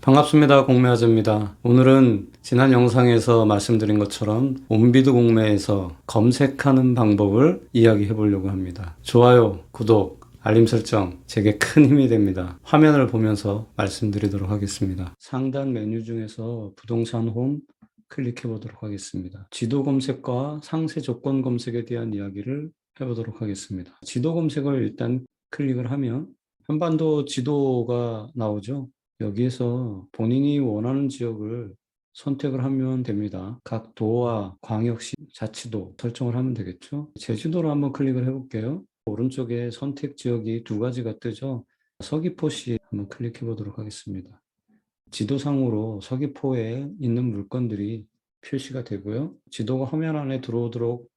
반갑습니다. 공매화제입니다. 오늘은 지난 영상에서 말씀드린 것처럼 온비드 공매에서 검색하는 방법을 이야기해 보려고 합니다. 좋아요, 구독, 알림 설정 제게 큰 힘이 됩니다. 화면을 보면서 말씀드리도록 하겠습니다. 상단 메뉴 중에서 부동산 홈 클릭해 보도록 하겠습니다. 지도 검색과 상세 조건 검색에 대한 이야기를 해보도록 하겠습니다. 지도 검색을 일단 클릭을 하면 한반도 지도가 나오죠. 여기에서 본인이 원하는 지역을 선택을 하면 됩니다. 각 도와 광역시, 자치도 설정을 하면 되겠죠. 제주도로 한번 클릭을 해볼게요. 오른쪽에 선택 지역이 두 가지가 뜨죠. 서귀포시 한번 클릭해 보도록 하겠습니다. 지도상으로 서귀포에 있는 물건들이 표시가 되고요. 지도가 화면 안에 들어오도록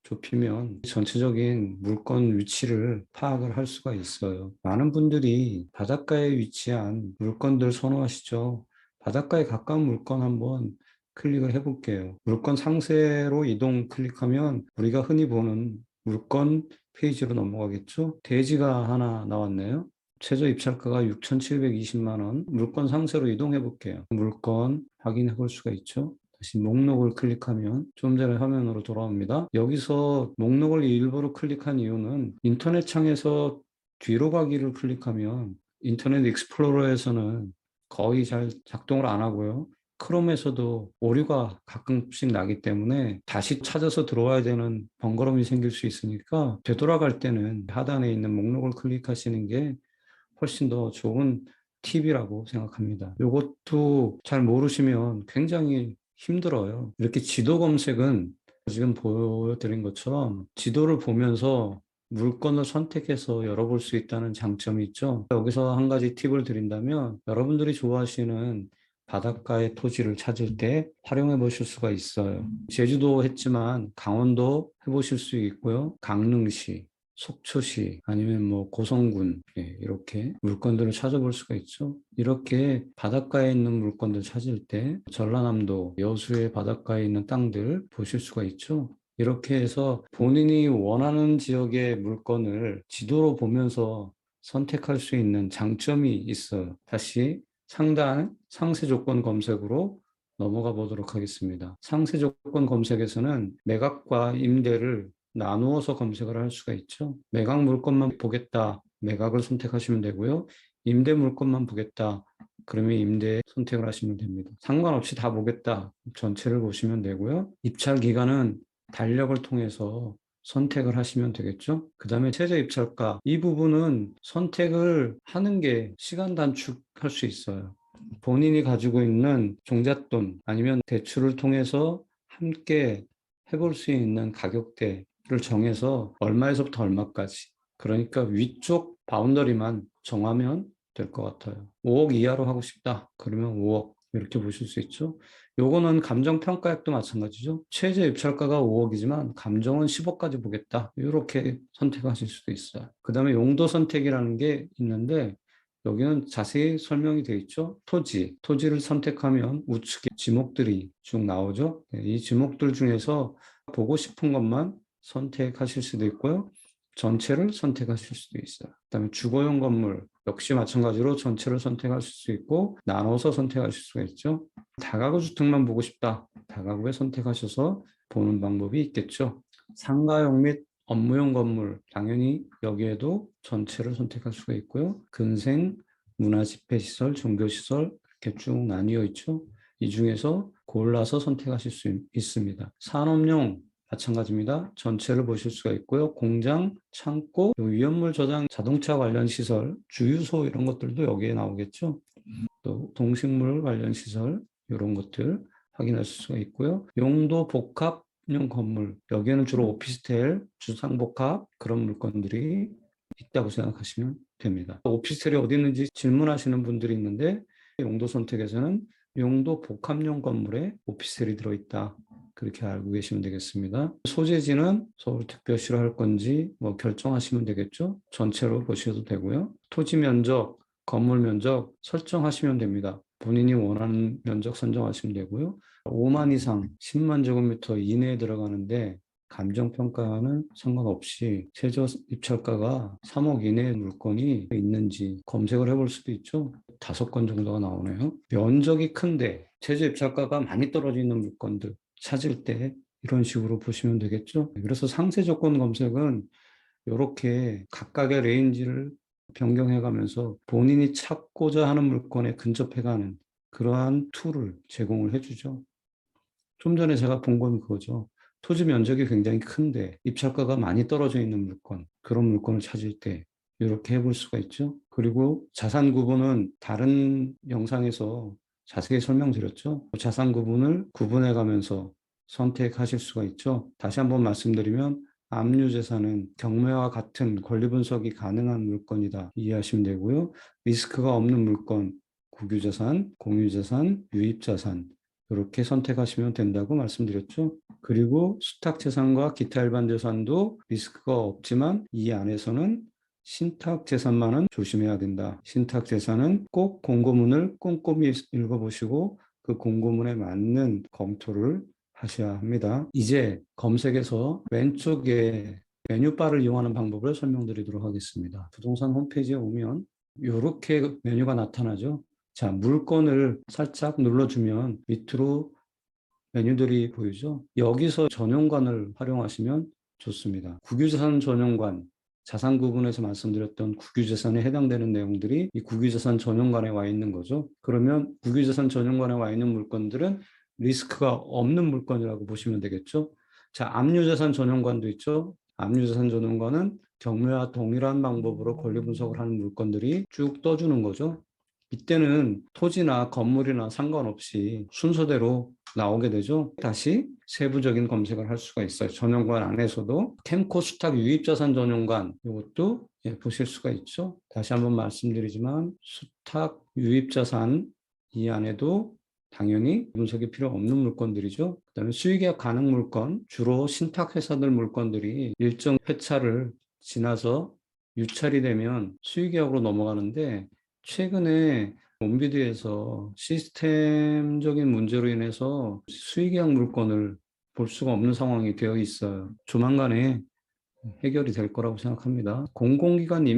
좁히면 전체적인 물건 위치를 파악을 할 수가 있어요. 많은 분들이 바닷가에 위치한 물건들 선호하시죠. 바닷가에 가까운 물건 한번 클릭을 해볼게요. 물건 상세로 이동 클릭하면 우리가 흔히 보는 물건 페이지로 넘어가겠죠. 대지가 하나 나왔네요. 최저 입찰가가 6,720만 원. 물건 상세로 이동해 볼게요. 물건 확인해 볼 수가 있죠. 다시 목록을 클릭하면 좀 전에 화면으로 돌아옵니다. 여기서 목록을 일부러 클릭한 이유는 인터넷 창에서 뒤로 가기를 클릭하면 인터넷 익스플로러에서는 거의 잘 작동을 안 하고요. 크롬에서도 오류가 가끔씩 나기 때문에 다시 찾아서 들어와야 되는 번거로움이 생길 수 있으니까 되돌아갈 때는 하단에 있는 목록을 클릭하시는 게 훨씬 더 좋은 팁이라고 생각합니다. 이것도 잘 모르시면 굉장히 힘들어요. 이렇게 지도 검색은 지금 보여드린 것처럼 지도를 보면서 물건을 선택해서 열어볼 수 있다는 장점이 있죠. 여기서 한 가지 팁을 드린다면 여러분들이 좋아하시는 바닷가의 토지를 찾을 때 활용해 보실 수가 있어요. 제주도 했지만 강원도 해보실 수 있고요. 강릉시, 속초시 아니면 뭐 고성군 이렇게 물건들을 찾아볼 수가 있죠. 이렇게 바닷가에 있는 물건들 찾을 때 전라남도 여수의 바닷가에 있는 땅들 보실 수가 있죠. 이렇게 해서 본인이 원하는 지역의 물건을 지도로 보면서 선택할 수 있는 장점이 있어요. 다시 상단 상세 조건 검색으로 넘어가 보도록 하겠습니다. 상세 조건 검색에서는 매각과 임대를 나누어서 검색을 할 수가 있죠. 매각 물건만 보겠다. 매각을 선택하시면 되고요. 임대 물건만 보겠다. 그러면 임대 선택을 하시면 됩니다. 상관없이 다 보겠다. 전체를 보시면 되고요. 입찰 기간은 달력을 통해서 선택을 하시면 되겠죠. 그 다음에 최저 입찰가. 이 부분은 선택을 하는 게 시간 단축할 수 있어요. 본인이 가지고 있는 종잣돈 아니면 대출을 통해서 함께 해볼 수 있는 가격대를 정해서 얼마에서부터 얼마까지. 그러니까 위쪽 바운더리만 정하면 될 것 같아요. 5억 이하로 하고 싶다. 그러면 5억 이렇게 보실 수 있죠. 요거는 감정평가액도 마찬가지죠. 최저 입찰가가 5억이지만 감정은 10억까지 보겠다. 이렇게 선택하실 수도 있어요. 그 다음에 용도 선택이라는 게 있는데 여기는 자세히 설명이 되어 있죠. 토지를 선택하면 우측에 지목들이 쭉 나오죠. 이 지목들 중에서 보고 싶은 것만 선택하실 수도 있고요. 전체를 선택하실 수도 있어요. 그다음에 주거용 건물 역시 마찬가지로 전체를 선택하실 수 있고 나눠서 선택하실 수가 있죠. 다가구 주택만 보고 싶다. 다가구에 선택하셔서 보는 방법이 있겠죠. 상가용 및 업무용 건물 당연히 여기에도 전체를 선택할 수가 있고요. 근생, 문화집회시설, 종교시설 이렇게 쭉 나뉘어 있죠. 이 중에서 골라서 선택하실 수 있습니다. 산업용 마찬가지입니다. 전체를 보실 수가 있고요. 공장, 창고, 위험물 저장, 자동차 관련 시설, 주유소 이런 것들도 여기에 나오겠죠. 또 동식물 관련 시설 이런 것들 확인하실 수가 있고요. 용도 복합용 건물 여기에는 주로 오피스텔, 주상복합 그런 물건들이 있다고 생각하시면 됩니다. 오피스텔이 어디 있는지 질문하시는 분들이 있는데 용도 선택에서는 용도 복합용 건물에 오피스텔이 들어있다. 그렇게 알고 계시면 되겠습니다. 소재지는 서울특별시로 할 건지 뭐 결정하시면 되겠죠. 전체로 보셔도 되고요. 토지 면적, 건물 면적 설정하시면 됩니다. 본인이 원하는 면적 선정하시면 되고요. 5만 이상 10만 제곱미터 이내에 들어가는데 감정평가는 상관없이 최저 입찰가가 3억 이내의 물건이 있는지 검색을 해볼 수도 있죠. 5건 정도가 나오네요. 면적이 큰데 최저 입찰가가 많이 떨어져 있는 물건들 찾을 때 이런 식으로 보시면 되겠죠. 그래서 상세 조건 검색은 이렇게 각각의 레인지를 변경해가면서 본인이 찾고자 하는 물건에 근접해가는 그러한 툴을 제공을 해주죠. 좀 전에 제가 본 건 그거죠. 토지 면적이 굉장히 큰데 입찰가가 많이 떨어져 있는 물건, 그런 물건을 찾을 때 이렇게 해볼 수가 있죠. 그리고 자산 구분은 다른 영상에서 자세히 설명드렸죠. 자산 구분을 구분해 가면서 선택하실 수가 있죠. 다시 한번 말씀드리면 압류재산은 경매와 같은 권리 분석이 가능한 물건이다 이해하시면 되고요. 리스크가 없는 물건, 국유재산, 공유재산, 유입자산 이렇게 선택하시면 된다고 말씀드렸죠. 그리고 수탁재산과 기타 일반 재산도 리스크가 없지만 이 안에서는 신탁재산만은 조심해야 된다. 신탁재산은 꼭 공고문을 꼼꼼히 읽어보시고 그 공고문에 맞는 검토를 하셔야 합니다. 이제 검색에서 왼쪽에 메뉴바를 이용하는 방법을 설명드리도록 하겠습니다. 부동산 홈페이지에 오면 이렇게 메뉴가 나타나죠. 자, 물건을 살짝 눌러주면 밑으로 메뉴들이 보이죠? 여기서 전용관을 활용하시면 좋습니다. 국유재산 전용관, 자산 구분에서 말씀드렸던 국유재산에 해당되는 내용들이 이 국유재산 전용관에 와 있는 거죠. 그러면 국유재산 전용관에 와 있는 물건들은 리스크가 없는 물건이라고 보시면 되겠죠. 자, 압류재산 전용관도 있죠. 압류재산 전용관은 경매와 동일한 방법으로 권리 분석을 하는 물건들이 쭉 떠주는 거죠. 이때는 토지나 건물이나 상관없이 순서대로 나오게 되죠. 다시 세부적인 검색을 할 수가 있어요. 전용관 안에서도 캠코 수탁 유입자산 전용관 이것도 보실 수가 있죠. 다시 한번 말씀드리지만 수탁 유입자산 이 안에도 당연히 분석이 필요 없는 물건들이죠. 그다음에 수의계약 가능 물건, 주로 신탁회사들 물건들이 일정 회차를 지나서 유찰이 되면 수의계약으로 넘어가는데 최근에 몬비드에서 시스템적인 문제로 인해서 수의계약 물건을 볼 수가 없는 상황이 되어 있어요. 조만간에 해결이 될 거라고 생각합니다. 공공기관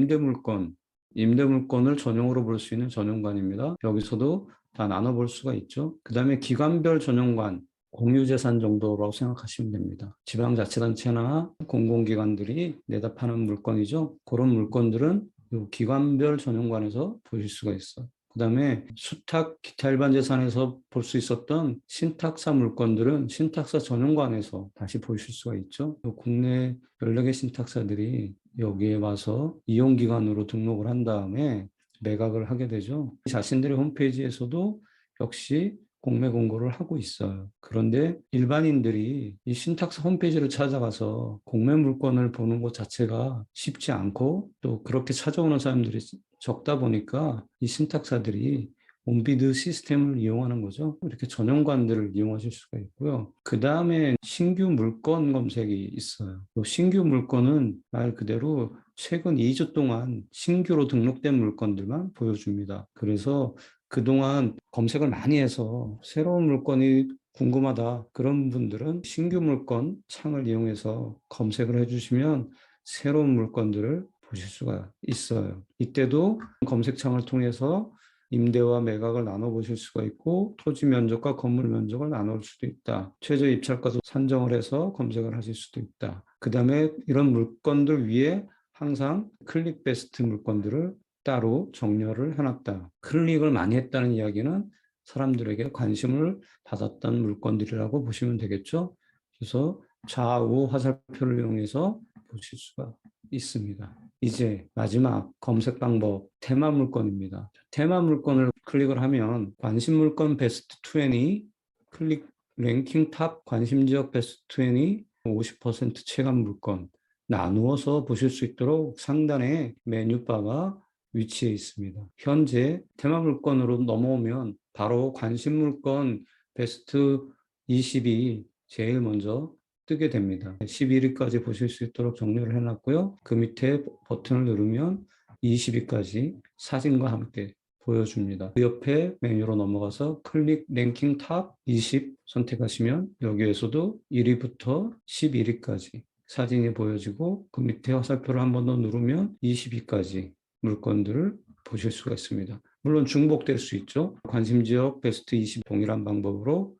임대물건을 전용으로 볼 수 있는 전용관입니다. 여기서도 다 나눠볼 수가 있죠. 그 다음에 기관별 전용관, 공유재산 정도라고 생각하시면 됩니다. 지방자치단체나 공공기관들이 내다 파는 물건이죠. 그런 물건들은 기관별 전용관에서 보실 수가 있어요. 그 다음에 수탁, 기타 일반 재산에서 볼 수 있었던 신탁사 물건들은 신탁사 전용관에서 다시 보실 수가 있죠. 국내 14개 신탁사들이 여기에 와서 이용기관으로 등록을 한 다음에 매각을 하게 되죠. 자신들의 홈페이지에서도 역시 공매 공고를 하고 있어요. 그런데 일반인들이 이 신탁사 홈페이지를 찾아가서 공매 물건을 보는 것 자체가 쉽지 않고 또 그렇게 찾아오는 사람들이 적다 보니까 이 신탁사들이 온비드 시스템을 이용하는 거죠. 이렇게 전용관들을 이용하실 수가 있고요. 그 다음에 신규 물건 검색이 있어요. 신규 물건은 말 그대로 최근 2주 동안 신규로 등록된 물건들만 보여줍니다. 그래서 그동안 검색을 많이 해서 새로운 물건이 궁금하다. 그런 분들은 신규 물건 창을 이용해서 검색을 해주시면 새로운 물건들을 보실 수가 있어요. 이때도 검색창을 통해서 임대와 매각을 나눠보실 수가 있고 토지 면적과 건물 면적을 나눌 수도 있다. 최저 입찰가도 산정을 해서 검색을 하실 수도 있다. 그 다음에 이런 물건들 위에 항상 클릭 베스트 물건들을 따로 정렬을 해놨다. 클릭을 많이 했다는 이야기는 사람들에게 관심을 받았던 물건들이라고 보시면 되겠죠. 그래서 좌우 화살표를 이용해서 보실 수가 있습니다. 이제 마지막 검색 방법 테마 물건입니다. 테마 물건을 클릭을 하면 관심 물건 베스트 20 클릭 랭킹 탑 관심 지역 베스트 20 50% 체감 물건 나누어서 보실 수 있도록 상단에 메뉴바가 위치해 있습니다. 현재 테마 물건으로 넘어오면 바로 관심 물건 베스트 20이 제일 먼저 뜨게 됩니다. 11위까지 보실 수 있도록 정리를 해놨고요. 그 밑에 버튼을 누르면 20위까지 사진과 함께 보여줍니다. 그 옆에 메뉴로 넘어가서 클릭 랭킹 탑 20 선택하시면 여기에서도 1위부터 11위까지 사진이 보여지고 그 밑에 화살표를 한 번 더 누르면 20위까지 물건들을 보실 수가 있습니다. 물론 중복될 수 있죠. 관심지역 베스트 20 동일한 방법으로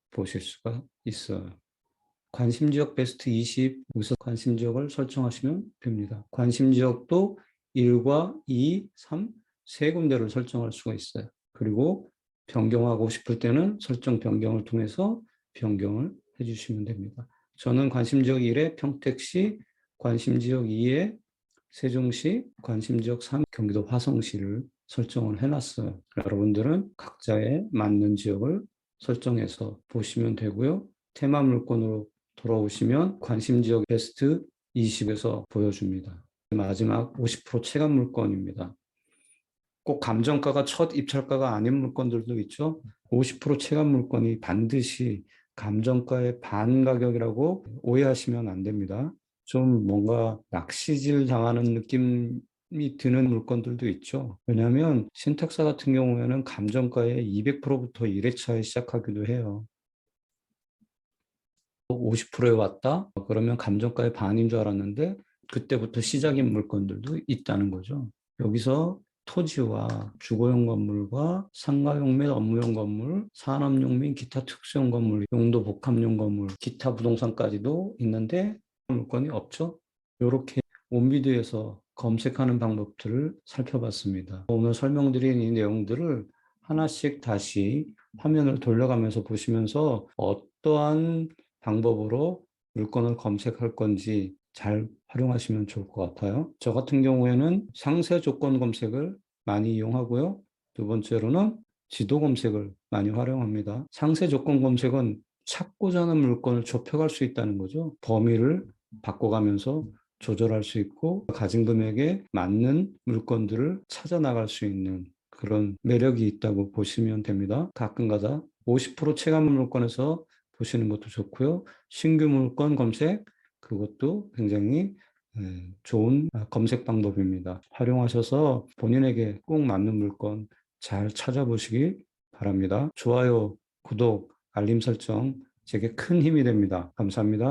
보실 수가 있어요. 관심지역 베스트 20 우선 관심지역을 설정하시면 됩니다. 관심지역도 1과 2, 3, 세 군데를 설정할 수가 있어요. 그리고 변경하고 싶을 때는 설정 변경을 통해서 변경을 해주시면 됩니다. 저는 관심지역 1에 평택시, 관심지역 2에 세종시, 관심지역 3, 경기도 화성시를 설정을 해놨어요. 여러분들은 각자의 맞는 지역을 설정해서 보시면 되고요. 테마 물건으로 돌아오시면 관심지역 베스트 20에서 보여줍니다. 마지막 50% 체감 물건입니다. 꼭 감정가가 첫 입찰가가 아닌 물건들도 있죠. 50% 체감 물건이 반드시 감정가의 반 가격이라고 오해하시면 안 됩니다. 좀 뭔가 낚시질 당하는 느낌이 드는 물건들도 있죠. 왜냐하면 신탁사 같은 경우에는 감정가의 200%부터 1회차에 시작하기도 해요. 50%에 왔다? 그러면 감정가의 반인 줄 알았는데 그때부터 시작인 물건들도 있다는 거죠. 여기서 토지와 주거용 건물과 상가용 및 업무용 건물, 산업용 및 기타 특수용 건물, 용도 복합용 건물, 기타 부동산까지도 있는데 물건이 없죠. 이렇게 온비드에서 검색하는 방법들을 살펴봤습니다. 오늘 설명드린 이 내용들을 하나씩 다시 화면을 돌려가면서 보시면서 어떠한 방법으로 물건을 검색할 건지 잘 활용하시면 좋을 것 같아요. 저 같은 경우에는 상세 조건 검색을 많이 이용하고요. 두 번째로는 지도 검색을 많이 활용합니다. 상세 조건 검색은 찾고자 하는 물건을 좁혀갈 수 있다는 거죠. 범위를 바꿔가면서 조절할 수 있고 가진 금액에 맞는 물건들을 찾아 나갈 수 있는 그런 매력이 있다고 보시면 됩니다. 가끔가다 50% 체감 물건에서 보시는 것도 좋고요. 신규 물건 검색, 그것도 굉장히 좋은 검색 방법입니다. 활용하셔서 본인에게 꼭 맞는 물건 잘 찾아보시기 바랍니다. 좋아요, 구독, 알림 설정 제게 큰 힘이 됩니다. 감사합니다.